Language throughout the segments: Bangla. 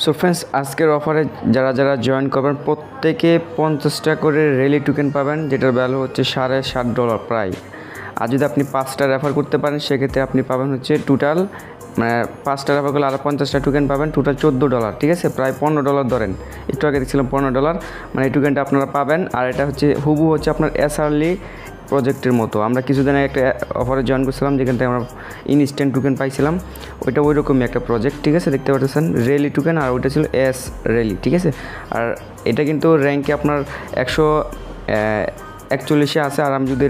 সো ফ্রেন্ডস, আজকের অফারে যারা জয়েন করবেন প্রত্যেকে 50 টাকা করে রেলি টোকেন পাবেন, যেটার ভ্যালু হচ্ছে $7.5 প্রায়। আর যদি আপনি 5টা রেফার করতে পারেন সেক্ষেত্রে আপনি পাবেন হচ্ছে টোটাল, মানে 5টা রেফার করলে আরও 50টা টোকেন পাবেন, টোটাল $14, ঠিক আছে, প্রায় $15 ধরেন। একটু আগে দেখছিলাম $15, মানে এই টোকেনটা আপনারা পাবেন। আর এটা হচ্ছে হুবু হচ্ছে আপনার এসআরলি প্রজেক্টের মতো। আমরা কিছুদিন আগে একটা অফারে জয়েন করছিলাম যেখান থেকে আমরা ইনস্ট্যান্ট টোকেন পাইছিলাম, ওইটা ওই রকমই একটা প্রজেক্ট, ঠিক আছে, দেখতে পাচ্ছেন রেলি টোকেন, আর ওইটা ছিল এস রেলি, ঠিক আছে। আর এটা কিন্তু র্যাঙ্কে আপনার 141 আছে। আর আমি যদি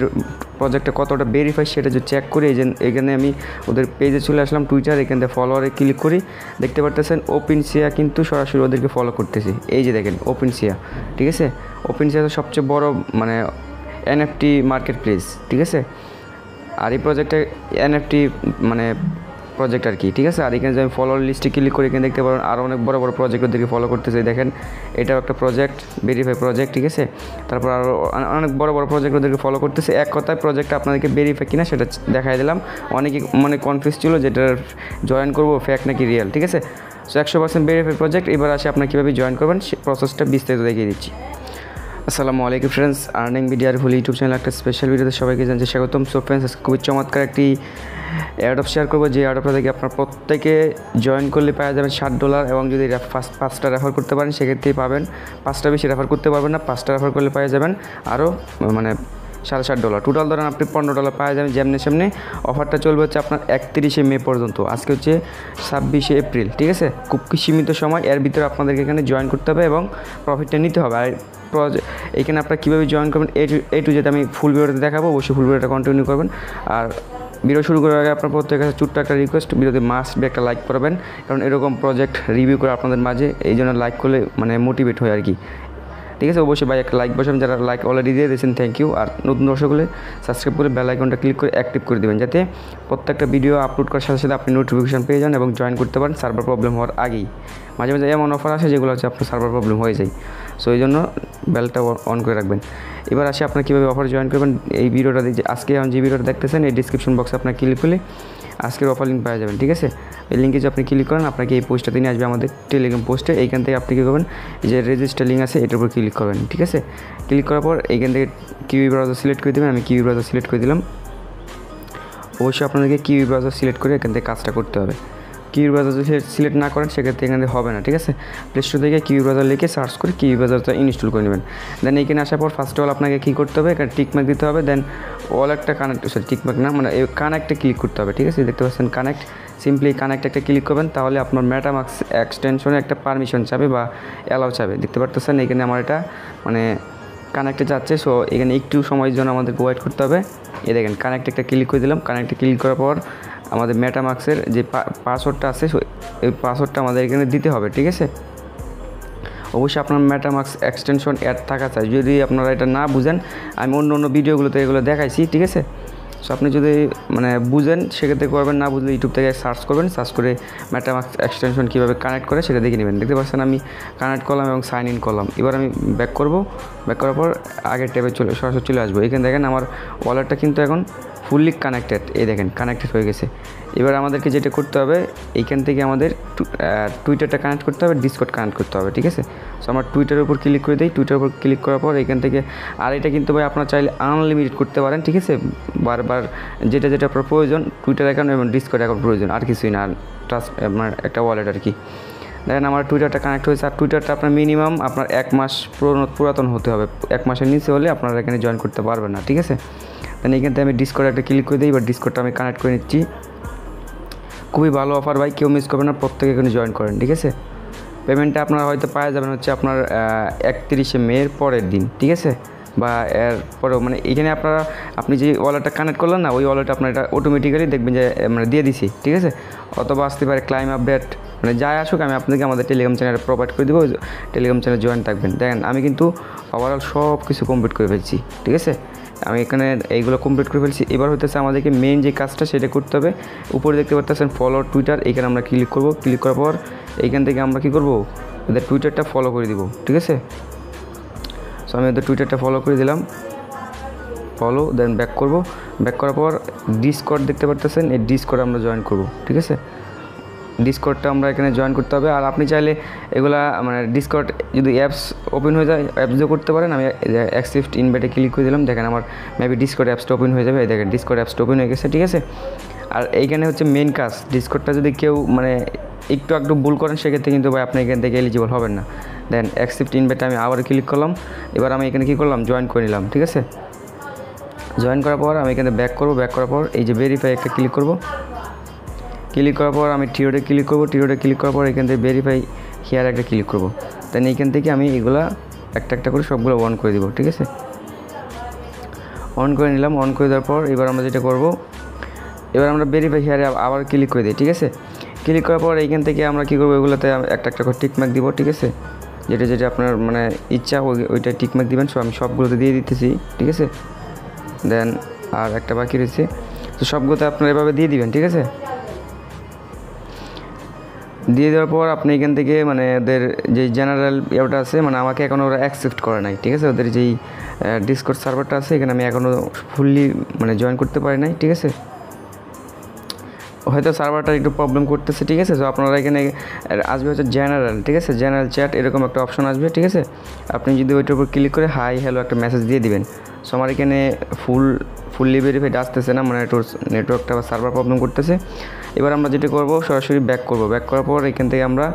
প্রজেক্টটা কতটা ভেরিফাই সেটা যদি চেক করি, এখানে আমি ওদের পেজে চলে আসলাম, টুইটার, এখান থেকে ফলোয়ারে ক্লিক করি, দেখতে পাচ্ছেন ওপেনসিয়া কিন্তু সরাসরি ওদেরকে ফলো করতেছি। এই যে দেখেন ওপেনসিয়া, ঠিক আছে, ওপেনসিয়া তো সবচেয়ে বড় মানে এনএফটি মার্কেট প্লেস, ঠিক আছে। আর এই প্রজেক্টটা এনএফটি মানে প্রজেক্ট আর কি, ঠিক আছে। আর এখানে যদি আমি ফলোয়ার লিস্টে ক্লিক করি, এখানে দেখতে পারেন আরও অনেক বড় বড় প্রজেক্ট ওদেরকে ফলো করতেছে। দেখেন এটাও একটা প্রজেক্ট, ভেরিফাই প্রজেক্ট, ঠিক আছে। তারপর আরও অনেক বড় বড় প্রজেক্ট ওদেরকে ফলো করতেছে। এক কথায় প্রজেক্টটা আপনাদেরকে ভেরিফাই কিনা সেটা দেখাই দিলাম। অনেকে মানে কনফিউজ ছিল যেটার জয়েন করবো ফেক নাকি রিয়েল, ঠিক আছে। So 100% verify project. এবার আসে আপনারা কীভাবে জয়েন করবেন সে প্রসেসটা বিস্তারিত দেখিয়ে দিচ্ছি। আসসালামু আলাইকুম ফ্রেন্ডস, আর্নিং মিডিয়ার ফুল ইউটিউব চ্যানেল একটা স্পেশাল ভিডিওতে সবাইকে জানতে স্বাগতম। সো ফ্রেন্ডস, খুবই চমৎকার একটি অ্যাডপ শেয়ার করবো, যে অ্যাডপটা থেকে আপনার প্রত্যেকে জয়েন করলে পাওয়া যাবেন $7, এবং যদি 5টা রেফার করতে পারেন সেক্ষেত্রেই পাবেন। 5টা বেশি রেফার করতে পারবেন না, 5টা রেফার করলে পাওয়া যাবেন আরও মানে $7.5। টোটাল ধরেন আপনি $15 পাওয়া যাবেন। যেমনি অফারটা চলবে হচ্ছে আপনার 31শে মে পর্যন্ত। আজকে হচ্ছে 26শে এপ্রিল, ঠিক আছে। খুব সীমিত সময়, এর ভিতরে আপনাদেরকে এখানে জয়েন করতে হবে এবং প্রফিটটা নিতে হবে। আর এখানে আপনারা কীভাবে জয়েন করবেন এ টু জেড আমি ফুল ভিডিওতে দেখাবো, অবশ্যই ফুল ভিডিওটা কন্টিনিউ করবেন। আর ভিডিও শুরু করার আগে আপনার প্রত্যেকের কাছে ছোট্ট একটা রিকোয়েস্ট, ভিডিওতে মাস্ট বি একটা লাইক করবেন, কারণ এরকম প্রজেক্ট রিভিউ করে আপনাদের মাঝে, এই জন্য লাইক করলে মানে মোটিভেট হয় আর কি, ঠিক আছে। অবশ্যই ভাই একটা লাইক বসাবেন, যারা লাইক অলরেডি দিয়ে দিয়েছেন থ্যাংক ইউ। আর নতুন দর্শক হলে সাবস্ক্রাইব করে বেল আইকনটা ক্লিক করে অ্যাক্টিভ করে দেবেন, যাতে প্রত্যেকটা ভিডিও আপলোড করার সাথে সাথে আপনি নোটিফিকেশন পেয়ে যান এবং জয়েন করতে পারেন সার্ভার প্রবলেম হওয়ার আগেই। মাঝে মাঝে এমন অফার আসে যেগুলো হচ্ছে আপনার সার্ভার প্রবলেম হয়ে যায়, সো এই জন্য বেলটা অন করে রাখবেন। এবার আসে আপনার কীভাবে অফার জয়েন করবেন। এই ভিডিওটা আজকে যে ভিডিওটা দেখতেছেন এই ডিসক্রিপশন বক্সে আপনার ক্লিক করলে আজকের অফার লিঙ্ক পাওয়া যাবেন, ঠিক আছে। এই লিঙ্কে যে আপনি ক্লিক করেন আপনাকে এই পোস্টটাতে নিয়ে আসবে আমাদের টেলিগ্রাম পোস্টে। এইখান থেকে আপনি কী করবেন, যে রেজিস্টার লিঙ্ক আছে এটার উপর ক্লিক করবেন, ঠিক আছে। ক্লিক করার পর এইখান থেকে কিউই ব্রাউজার সিলেক্ট করে দেবেন। আমি কিউই ব্রাউজার সিলেক্ট করে দিলাম। অবশ্যই আপনাদেরকে কিউই ব্রাউজার সিলেক্ট করে এখান থেকে কাজটা করতে হবে। কিউই ব্রাউজার যদি সিলেক্ট না করেন সেক্ষেত্রে এখানে হবে না, ঠিক আছে। প্লে স্টোর থেকে কিউই ব্রাউজার লিখে সার্চ করে কিউই ব্রাউজারটা ইনস্টল করে নেবেন। দেন এখানে আসার পর ফার্স্ট অফ অল আপনাকে কী করতে হবে, এখানে টিকমার্ক দিতে হবে। দেন ওয়ালেটটা কানেক্ট, টিকমার্ক না মানে এই কানেক্টে ক্লিক করতে হবে, ঠিক আছে। দেখতে পাচ্ছেন কানেক্ট, সিম্পলি কানেক্ট একটা ক্লিক করবেন, তাহলে আপনার মেটামাস্ক এক্সটেনশনে একটা পারমিশন চাবে বা অ্যালাউ চাবে। দেখতে পাচ্ছেন এখানে আমার এটা মানে কানেক্টে যাচ্ছে। সো এখানে একটু সময়ের জন্য আমাদেরকে ওয়েট করতে হবে। এই দেখেন কানেক্ট একটা ক্লিক করে দিলাম। কানেক্টে ক্লিক করার পর আমাদের মেটামাস্কের যে পাসওয়ার্ডটা আছে এই পাসওয়ার্ডটা আমাদের এখানে দিতে হবে, ঠিক আছে। অবশ্যই আপনার মেটামাস্ক এক্সটেনশন অ্যাড থাকা চাই। যদি আপনারা এটা না বুঝেন, আমি অন্য ভিডিওগুলোতে এগুলো দেখাইছি, ঠিক আছে। সো আপনি যদি মানে বুঝেন সেক্ষেত্রে করবেন, না বুঝলে ইউটিউব থেকে সার্চ করবেন, সার্চ করে মেটামাস্ক এক্সটেনশন কীভাবে কানেক্ট করে সেটা দেখে নেবেন। দেখতে পাচ্ছেন আমি কানেক্ট করলাম এবং সাইন ইন করলাম। এবার আমি ব্যাক করব, ব্যাক করার পর আগের ট্যাবে সরাসরি চলে আসবো। এখানে দেখেন আমার ওয়ালেটটা কিন্তু এখন ফুললি কানেক্টেড, এই দেখেন কানেক্টেড হয়ে গেছে। এবার আমাদেরকে যেটা করতে হবে, এইখান থেকে আমাদের টুইটারটা কানেক্ট করতে হবে, ডিসকর্ড কানেক্ট করতে হবে, ঠিক আছে। সো আমার টুইটারের উপর ক্লিক করে দিই। টুইটারের উপর ক্লিক করার পর এখান থেকে, আর এটা কিন্তু ভাই আপনার চাইলে আনলিমিটেড করতে পারেন, ঠিক আছে। বারবার যেটা আপনার প্রয়োজন, টুইটার অ্যাকাউন্ট এবং ডিসকর্ড অ্যাকাউন্ট প্রয়োজন, আর কিছুই না, ট্রাস্ট আপনার একটা ওয়ালেট আর কি। দেখেন আমার টুইটারটা কানেক্ট হয়েছে। আর টুইটারটা আপনার মিনিমাম আপনার 1 মাস পুরাতন হতে হবে। 1 মাসের নিচে হলে আপনারা এখানে জয়েন করতে পারবেন না, ঠিক আছে। দেন এখান থেকে আমি ডিসকর্ড একটা ক্লিক করে দিই। এবার ডিসকর্ডটা আমি কানেক্ট করে নিচ্ছি। খুবই ভালো অফার ভাই, কেউ মিস করবেন না, প্রত্যেকে এখানে জয়েন করেন, ঠিক আছে। পেমেন্টটা আপনারা হয়তো পাওয়া যাবেন হচ্ছে আপনার 31শে মের পরের দিন, ঠিক আছে, বা এর পরেও মানে এখানে আপনি যে ওয়ালেটটা কানেক্ট করলেন না, ওই ওয়ালেটটা আপনার এটা অটোমেটিক্যালি দেখবেন যে মানে দিয়ে দিছি, ঠিক আছে। অথবা আসতে পারে ক্লাইম আপডেট, মানে যাই আসুক আমি আপনাদেরকে আমাদের টেলিগ্রাম চ্যানেলে প্রোভাইড করে দেবো। টেলিগ্রাম চ্যানেলে জয়েন থাকবেন। দেখেন আমি কিন্তু ওভারঅল সব কিছু কমপ্লিট করে ফেলছি, ঠিক আছে। আমি এখানে এইগুলো কমপ্লিট করে ফেলছি। এবার হইতেছে আমাদেরকে মেইন যে কাজটা সেটা করতে হবে। উপরে দেখতে পাচ্ছেন ফলো টুইটার, এইখানে আমরা ক্লিক করব। ক্লিক করার পর এইখান থেকে আমরা কী করবো, ওদের টুইটারটা ফলো করে দিব, ঠিক আছে। সো আমি ওদের টুইটারটা ফলো করে দিলাম, ফলো। দেন ব্যাক করব। ব্যাক করার পর ডিসকর্ড দেখতে পারতেছেন, এই ডিসকর্ড আমরা জয়েন করব, ঠিক আছে। ডিসকর্ডটা আমরা এখানে জয়েন করতে হবে। আর আপনি চাইলে এগুলা মানে ডিসকর্ড যদি অ্যাপস ওপেন হয়ে যায় অ্যাপস দিয়েও করতে পারেন। আমি অ্যাকসেপ্ট ইনভাইটে ক্লিক করে দিলাম, দেখেন আমার মেবি ডিসকর্ড অ্যাপসটা ওপেন হয়ে যাবে। এই দেখেন ডিসকর্ড অ্যাপসটা ওপেন হয়ে গেছে, ঠিক আছে। আর এইখানে হচ্ছে মেন কাজ, ডিসকর্ডটা যদি কেউ মানে একটু ভুল করেন সেক্ষেত্রে কিন্তু ভাই আপনি এখান থেকে এলিজিবল হবেন না। দেন অ্যাকসেপ্ট ইনভাইটে আমি আবার ক্লিক করলাম। এবার আমি এখানে কী করলাম, জয়েন করে নিলাম, ঠিক আছে। জয়েন করার পর আমি এখানে ব্যাক করব, ব্যাক করার পর এই যে ভেরিফাই একটা ক্লিক করব। ক্লিক করার পর আমি টিওডে ক্লিক করব, টিওডে ক্লিক করার পর এখান থেকে ভেরিফাই হিয়ার একটা ক্লিক করব। দেন এইখান থেকে আমি এগুলা একটা করে সবগুলো অন করে দিব, ঠিক আছে। অন করে নিলাম, অন করে দেওয়ার পর এবার আমরা যেটা করব, এবার আমরা ভেরিফাই হিয়ারে আবার ক্লিক করে দিই, ঠিক আছে। ক্লিক করার পর এইখান থেকে আমরা কী করবো, এগুলোতে একটা করে টিকমার্ক দিব, ঠিক আছে। যেটা আপনার মানে ইচ্ছা ওইটা টিকমার্ক দিবেন। সো আমি সবগুলোতে দিয়ে দিতেছি, ঠিক আছে। দেন আর একটা বাকি রয়েছে, তো সবগুলোতে আপনারা এভাবে দিয়ে দিবেন, ঠিক আছে। দিয়ে দেওয়ার পর আপনি এখান থেকে মানে ওদের যে জেনারেল ইয়েটা আছে, মানে আমাকে এখনও ওরা অ্যাকসেপ্ট করে নাই, ঠিক আছে। ওদের যেই ডিসকর্ড সার্ভারটা আছে এখানে আমি এখনও ফুললি মানে জয়েন করতে পারি নাই, ঠিক আছে। হয়তো সার্ভারটা একটু প্রবলেম করতেছে, ঠিক আছে। তো আপনারা এখানে আসবে হচ্ছে জেনারেল, ঠিক আছে, জেনারেল চ্যাট এরকম একটা অপশন আসবে, ঠিক আছে। আপনি যদি ওইটার উপর ক্লিক করে হাই হ্যালো একটা মেসেজ দিয়ে দিবেন। সো আমার এখানে ফুললি ভেরিফাইড আসতেছে না, মানে একটু নেটওয়ার্কটা বা সার্ভার প্রবলেম করতেছে। এবার আমরা যেটা করব, সরাসরি ব্যাক করব। ব্যাক করার পর এখান থেকে আমরা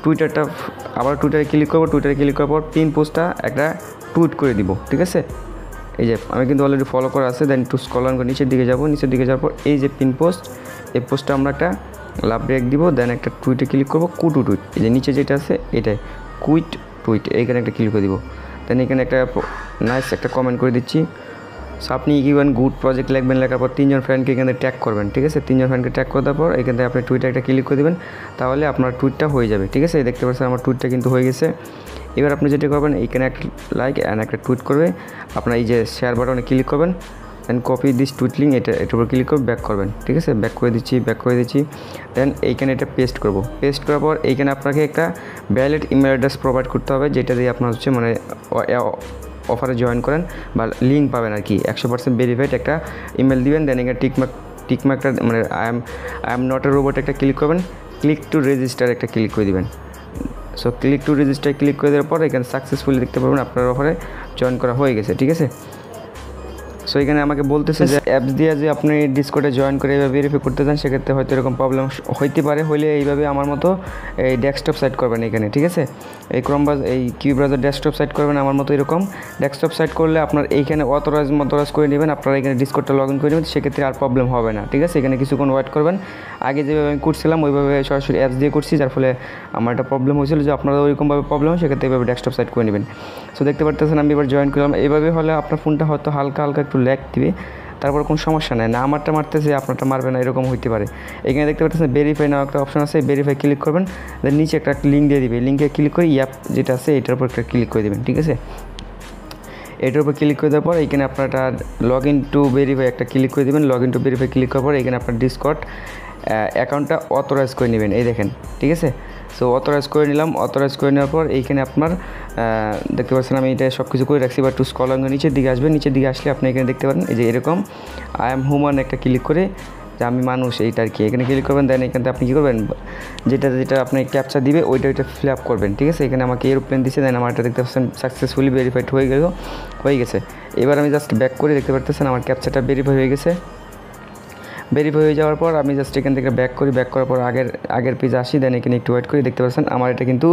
টুইটারে ক্লিক করব। টুইটারে ক্লিক করার পর পিন পোস্টটা একটা টুইট করে দিব, ঠিক আছে। এই যে আমি কিন্তু অলরেডি ফলো করা আছে। দেন একটু স্ক্রল ডাউন করে নিচের দিকে যাব, নিচের দিকে যাওয়ার পর এই যে পিন পোস্ট, এই পোস্টটা আমরা একটা লাভ ব্রেক দিব। দেন একটা টুইটে ক্লিক করব, কুটু টুইট, এই যে নিচে যেটা আছে এটাই কুইট টুইট, এইখানে একটা ক্লিক করে দিব। দেন এখানে একটা নাইস একটা কমেন্ট করে দিচ্ছি। সো আপনি ইউএন গুড প্রজেক্ট লিখবেন, লেখার পর 3জন ফ্রেন্ডকে এখানে ট্যাগ করবেন, ঠিক আছে। 3জন ফ্রেন্ডকে ট্যাগ করে দেওয়ার পর এখান থেকে আপনি টুইটে একটা ক্লিক করে দেবেন, তাহলে আপনার টুইটটা হয়ে যাবে, ঠিক আছে। দেখতে পাচ্ছেন আমার টুইটটা কিন্তু হয়ে গেছে। এবার আপনি যেটা করবেন, এইখানে একটা লাইক অ্যান্ড একটা টুইট করবে, আপনার এই যে শেয়ার বাটনে ক্লিক করবেন। দেন কপি দিস টুইট লিঙ্ক, এটার উপর ক্লিক করে ব্যাক করবেন, ঠিক আছে। ব্যাক করে দিচ্ছি। দেন এইখানে এটা পেস্ট করব। পেস্ট করার পর এইখানে আপনাকে একটা ভ্যালিড ইমেল অ্যাড্রেস প্রোভাইড করতে হবে, যেটা দিয়ে আপনার হচ্ছে মানে অফারে জয়েন করেন বা লিঙ্ক পাবেন আর কি। 100% ভেরিফাইড একটা ইমেল দিবেন। দেন এখানে টিকমার্কটা মানে I am not a robot একটা ক্লিক করবেন। ক্লিক টু রেজিস্টার একটা ক্লিক করে দিবেন। So click to register click করে দেওয়ার পর এখানে সাকসেসফুলি দেখতে পাবেন আপনার অফারে জয়েন করা হয়ে গেছে, ঠিক আছে। সো এখানে আমাকে বলতেছে যে অ্যাপস দিয়ে যে আপনি ডিসকর্ডে জয়েন করে এভাবে ভেরিফাই করতে চান, সেক্ষেত্রে হয়তো এরকম প্রবলেম হইতে পারে। হইলে এইভাবে আমার মতো এই ডেস্কটপ সাইট করবেন এখানে, ঠিক আছে। এই এই কিউ ব্রাউজার ডেস্কটপ সাইট করবেন আমার মতো এরকম ডেস্কটপ সাইট করলে আপনার এইখানে অথরাইজ করে নেবেন, আপনারা এখানে ডিসকর্ডটা লগ ইন করে নেবেন, সেক্ষেত্রে আর প্রবলেম হবে না, ঠিক আছে। এখানে কিছুক্ষণ ওয়েট করবেন। আগে যেভাবে আমি করছিলাম ওইভাবে সরাসরি অ্যাপস দিয়ে করছি, যার ফলে আমার একটা প্রবলেম হয়েছিল। যে আপনারা ওইরকমভাবে প্রবলেম হয় সেক্ষেত্রে এইভাবে ডেস্কটপ সাইট করে নেবেন। সো দেখতে পারতেছেন আমি এবার জয়েন করলাম। এইভাবে হলে আপনার ফোনটা হয়তো হালকা একটু ল্যাগ দিবে, তারপর কোনো সমস্যা নেই, না আমারটা মারতেছে আপনারটা মারবে না, এরকম হইতে পারে। এখানে দেখতে পাচ্ছেন ভেরিফাই নাও একটা অপশন আছে, ভেরিফাই ক্লিক করবেন। দেন নিচে একটা লিঙ্ক দিয়ে দিবে, লিঙ্কে ক্লিক করে অ্যাপ যেটা আছে এটার উপর একটা ক্লিক করে দেবেন, ঠিক আছে। এটার উপর ক্লিক করে দেওয়ার পর এখানে আপনার একটা লগ ইন টু ভেরিফাই একটা ক্লিক করে দেবেন। Log in to verify click করার পর এখানে আপনার ডিসকর্ড অ্যাকাউন্টটা অথরাইজ করে নেবেন, এই দেখেন, ঠিক আছে। সো অথরাইজ করে নিলাম। অথরাইজ করে নেওয়ার পর এইখানে আপনার দেখতে পাচ্ছেন আমি এটা সব কিছু করে রাখছি। বা টু স্ক্রল ডাউন নিচের দিকে আসবেন, নিচের দিকে আসলে আপনি এখানে দেখতে পারেন এই যে এরকম আই এম হিউম্যান একটা ক্লিক করে যে আমি মানুষ এইটা আর কি, এখানে ক্লিক করবেন। দেন এখানে আপনি কী করবেন, যেটা আপনি ক্যাপচা দিবে ওইটা ফিল আপ করবেন, ঠিক আছে। এখানে আমাকে এরোপ্লেন দিচ্ছে, দেন আমার এটা দেখতে পাচ্ছেন সাকসেসফুলি ভেরিফাইড হয়ে গেছে। এবার আমি জাস্ট ব্যাক করে দেখতে পারতেছেন আমার ক্যাপচাটা ভেরিফাই হয়ে গেছে। ভেরিফাই হয়ে যাওয়ার পর আমি জাস্ট এখান থেকে ব্যাক করার পর আগের পেজে আসি। দেন এখানে একটু ওয়েট করি, দেখতে পাচ্ছেন আমার এটা কিন্তু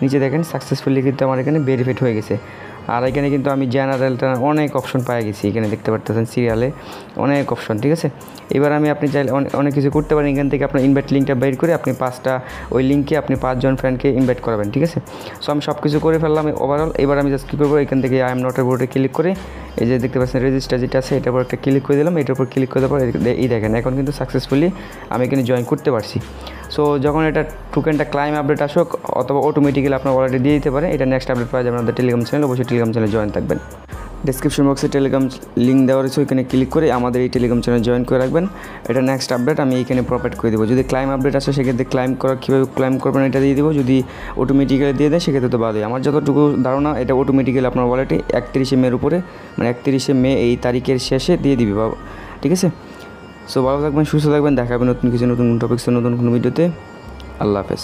নিচে দেখেন সাকসেসফুলি কিন্তু আমার এখানে ভেরিফাইড হয়ে গেছে। আর এখানে কিন্তু আমি জেনারেলটা অনেক অপশন পাই গেছি, এখানে দেখতে পারতেছেন সিরিয়ালে অনেক অপশন, ঠিক আছে। এবার আপনি চাইলে অনেক কিছু করতে পারেন। এখান থেকে আপনার ইনভাইট লিঙ্কটা বের করে আপনি ওই লিঙ্কে আপনি 5 জন ফ্রেন্ডকে ইনভাইট করাবেন, ঠিক আছে। সো আমি সব কিছু করে ফেললাম ওভারঅল। এবার আমি জাস্ট কী করবো, এখান থেকে আই এম নট এ বোর্ডে ক্লিক করে এই যে দেখতে পাচ্ছেন রেজিস্টার যেটা আছে এটার উপর একটা ক্লিক করে দিলাম। এটার উপর ক্লিক করে দেওয়ার পর এই দেখেন এখন কিন্তু সাকসেসফুলি আমি এখানে জয়েন করতে পারছি। সো যখন এটা টোকেনটা ক্লাইম আপডেট আসুক অথবা অটোমেটিক্যালি আপনার ওয়ালেটে দিয়ে দিতে পারে, এটা নেক্সট আপডেট পাওয়া যাবে আমাদের টেলিগ্রাম চ্যানেল। অবশ্যই টেলিগ্রাম চ্যানেলে জয়েন থাকবেন। ডিসক্রিপশন বক্সে টেলিগ্রাম লিঙ্ক দেওয়া রয়েছে, ওইখানে ক্লিক করে আমাদের এই টেলিগ্রাম চ্যানেল জয়েন করে রাখবেন। এটা নেক্সট আপডেট আমি এইখানে প্রোভাইড করে দেবো। যদি ক্লাইম আপডেট আসে সেক্ষেত্রে কীভাবে ক্লাইম করবেন এটা দিয়ে দেবো। যদি অটোমেটিক্যালি দিয়ে দেয় সেক্ষেত্রে তো বাদে। আমার যতটুকু ধারণা এটা অটোমেটিক্যালি আপনার ওয়ালেটে 31শে মের উপরে মানে 31শে মে এই তারিখের শেষে দিয়ে দিবে, ঠিক আছে। সো ভালো থাকবেন, সুস্থ থাকবেন, দেখা হবে নতুন কিছু নতুন টপিক্সে নতুন কোনো ভিডিওতে। আল্লাহ হাফেজ।